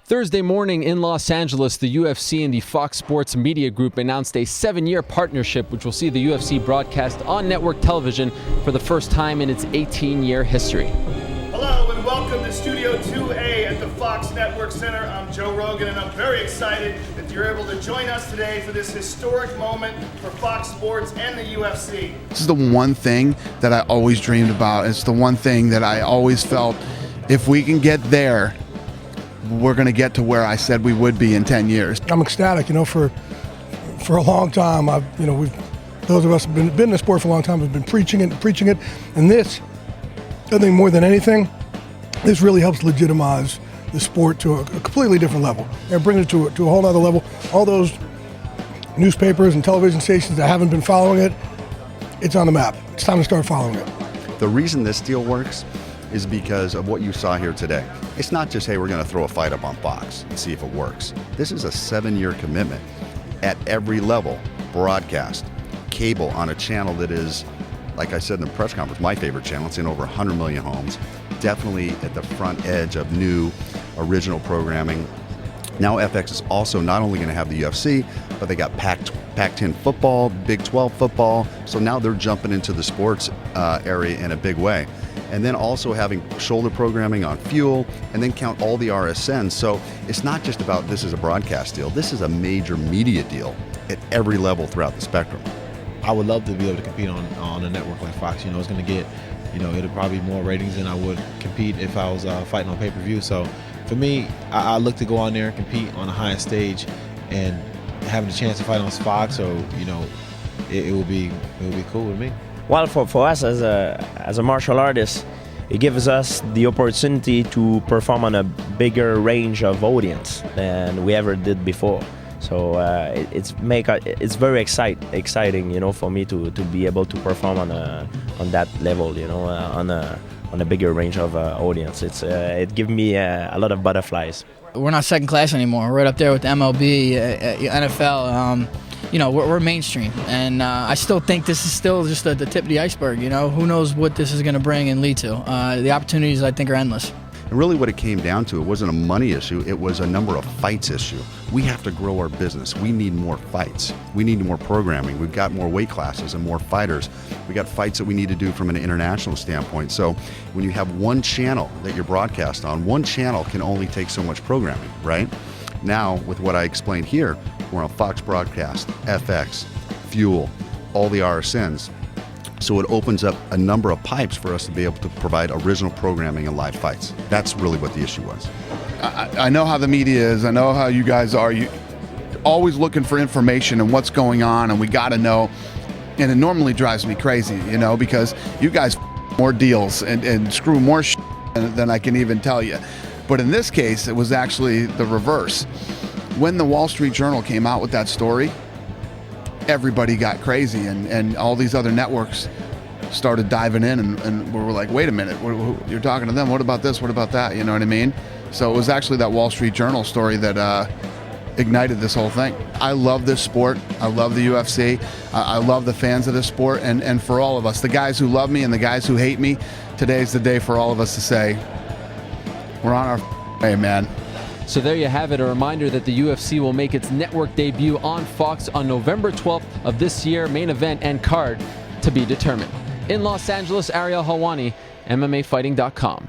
Thursday morning in Los Angeles, the UFC and the Fox Sports Media Group announced a 7-year partnership which will see the UFC broadcast on network television for the first time in its 18-year history. Hello and welcome to Studio 2A at the Fox Network Center. I'm Joe Rogan and I'm very excited that you're able to join us today for this historic moment for Fox Sports and the UFC. This is the one thing that I always dreamed about. It's the one thing that I always felt, if we can get there, we're going to get to where I said we would be in 10 years. I'm ecstatic, for a long time. Those of us who've been in the sport for a long time have been preaching it, and this, I think more than anything, this really helps legitimize the sport to a completely different level and bring it to a whole other level. All those newspapers and television stations that haven't been following it, it's on the map. It's time to start following it. The reason this deal works is because of what you saw here today. It's not just, hey, we're going to throw a fight up on Fox and see if it works. This is a 7-year commitment at every level. Broadcast, cable on a channel that is, like I said in the press conference, my favorite channel. It's in over 100 million homes. Definitely at the front edge of new original programming. Now FX is also not only going to have the UFC, but they got Pac-10 football, Big 12 football. So now they're jumping into the sports area in a big way. And then also having shoulder programming on Fuel, and then count all the RSNs. So it's not just about this is a broadcast deal. This is a major media deal at every level throughout the spectrum. I would love to be able to compete on a network like Fox. It's going to get, it'll probably be more ratings than I would compete if I was fighting on pay-per-view. So for me, I look to go on there and compete on the highest stage, and having a chance to fight on Fox, or it will be cool with me. Well, for us as a martial artist, it gives us the opportunity to perform on a bigger range of audience than we ever did before. So it's very exciting, for me to be able to perform on that level, on a bigger range of audience. It gives me a lot of butterflies. We're not second class anymore. We're right up there with the MLB, NFL. We're mainstream, and I still think this is still just the tip of the iceberg. Who knows what this is going to bring and lead to. The opportunities, I think, are endless. And really what it came down to, it wasn't a money issue, it was a number of fights issue. We have to grow our business. We need more fights. We need more programming. We've got more weight classes and more fighters. We got fights that we need to do from an international standpoint. So when you have one channel that you're broadcast on, one channel can only take so much programming, right? Now, with what I explained here, we're on Fox Broadcast, FX, Fuel, all the RSNs. So it opens up a number of pipes for us to be able to provide original programming and live fights. That's really what the issue was. I know how the media is. I know how you guys are. You're always looking for information and what's going on, and we got to know. And it normally drives me crazy, because you guys more deals and screw more than I can even tell you. But in this case, it was actually the reverse. When the Wall Street Journal came out with that story, everybody got crazy, and all these other networks started diving in, and we were like, wait a minute, you're talking to them, what about this, what about that, you know what I mean? So it was actually that Wall Street Journal story that ignited this whole thing. I love this sport. I love the UFC. I love the fans of this sport, and for all of us, the guys who love me and the guys who hate me, today's the day for all of us to say, we're on our way, man. So there you have it, a reminder that the UFC will make its network debut on Fox on November 12th of this year, main event and card to be determined. In Los Angeles, Ariel, Helwani, MMAfighting.com.